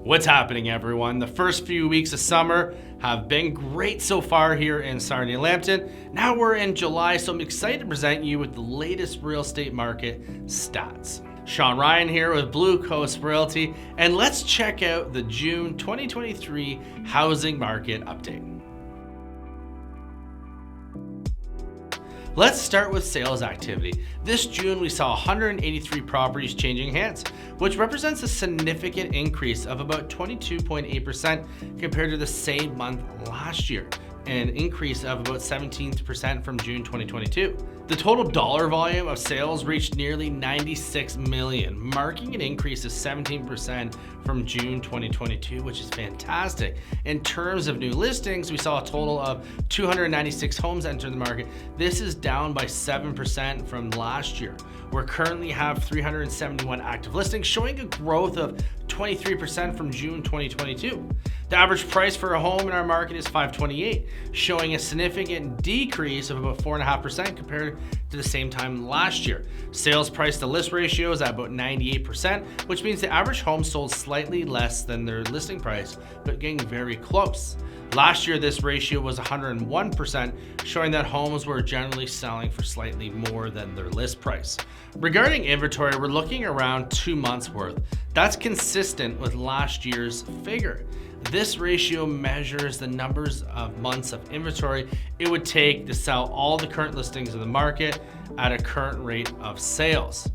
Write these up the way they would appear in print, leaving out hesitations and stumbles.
What's happening, everyone? The first few weeks of summer have been great so far here in Sarnia, Lambton. Now we're in July, so I'm excited to present you with the latest real estate market stats. Ryan here with Blue Coast Realty, and let's check out the June 2023 housing market update. Let's start with sales activity. This June, we saw 183 properties changing hands, which represents a significant increase of about 22.8% compared to the same month last year, an increase of about 17% from June 2022. The total dollar volume of sales reached nearly 96 million, marking an increase of 17% from June 2022, which is fantastic. In terms of new listings, we saw a total of 296 homes enter the market. This is down by 7% from last year. We currently have 371 active listings, showing a growth of 23% from June 2022. The average price for a home in our market is $528, showing a significant decrease of about 4.5% compared to the same time last year. Sales price to list ratio is at about 98%, which means the average home sold slightly less than their listing price, but getting very close. Last year, this ratio was 101%, showing that homes were generally selling for slightly more than their list price. Regarding inventory, we're looking around 2 months worth. That's consistent with last year's figure. This ratio measures the numbers of months of inventory it would take to sell all the current listings in the market at a current rate of sales.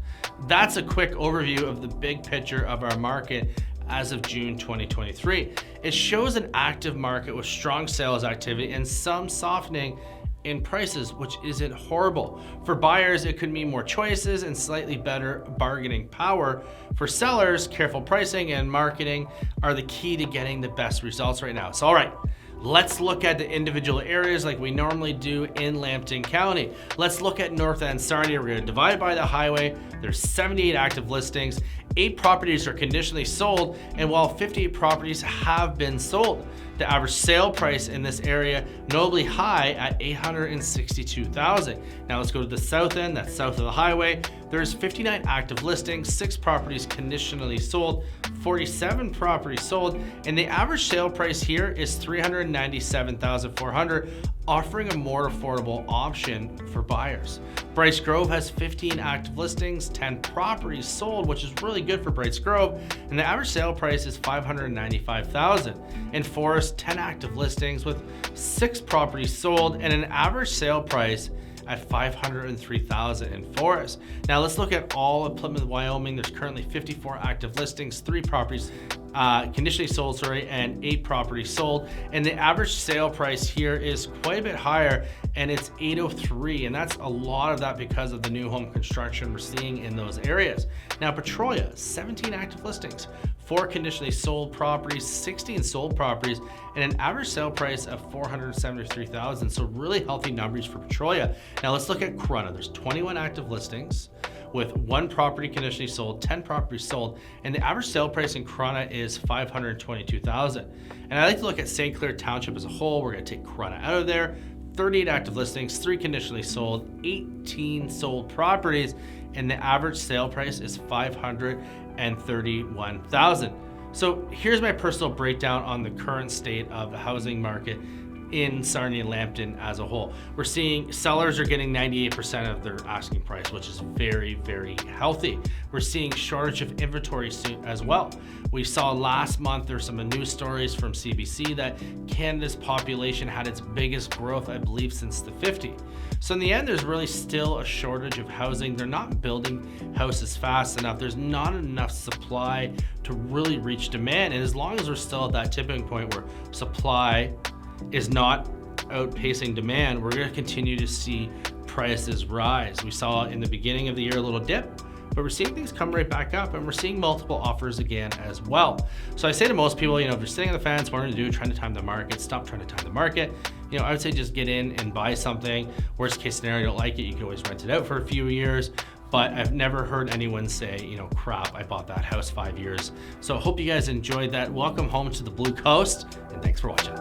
That's a quick overview of the big picture of our market as of June 2023. It shows an active market with strong sales activity and some softening in prices, which isn't horrible. For buyers, it could mean more choices and slightly better bargaining power. For sellers, careful pricing and marketing are the key to getting the best results right now. So, all right, let's look at the individual areas like we normally do in Lambton County. Let's look at North End Sarnia. We're going to divide by the highway. There's 78 active listings. 8 properties are conditionally sold, and while 58 properties have been sold, the average sale price in this area notably high at $862,000. Now let's go to the south end, that's south of the highway. There's 59 active listings, 6 properties conditionally sold, 47 properties sold, and the average sale price here is $397,400, offering a more affordable option for buyers. Bryce Grove has 15 active listings, 10 properties sold, which is really good for Bryce Grove, and the average sale price is $595,000. In Forest, 10 active listings with 6 properties sold and an average sale price at $503,000 in Forest. Now let's look at all of Plymouth, Wyoming. There's currently 54 active listings, 3 properties conditionally sold, and 8 properties sold. And the average sale price here is quite a bit higher, and it's $803,000, and that's a lot of that because of the new home construction we're seeing in those areas. Now Petrolia, 17 active listings, 4 conditionally sold properties, 16 sold properties, and an average sale price of $473,000. So really healthy numbers for Petrolia. Now let's look at Corunna. There's 21 active listings with 1 property conditionally sold, 10 properties sold, and the average sale price in Corunna is $522,000. And I like to look at St. Clair Township as a whole. We're going to take Corunna out of there. 38 active listings, 3 conditionally sold, 18 sold properties, and the average sale price is $531,000. So here's my personal breakdown on the current state of the housing market in Sarnia and Lambton as a whole. We're seeing sellers are getting 98% of their asking price, which is very, very healthy. We're seeing shortage of inventory soon as well. We saw last month, there's some news stories from CBC that Canada's population had its biggest growth, I believe, since the 50s. So in the end, there's really still a shortage of housing. They're not building houses fast enough. There's not enough supply to really reach demand. And as long as we're still at that tipping point where supply is not outpacing demand, we're going to continue to see prices rise. We saw in the beginning of the year a little dip, but we're seeing things come right back up, and we're seeing multiple offers again as well. So I say to most people, if you're sitting on the fence, wanting to do, trying to time the market, stop trying to time the market. I would say just get in and buy something. Worst case scenario, you don't like it, you can always rent it out for a few years. But I've never heard anyone say, crap, I bought that house 5 years. So I hope you guys enjoyed that. Welcome home to the Blue Coast, and thanks for watching.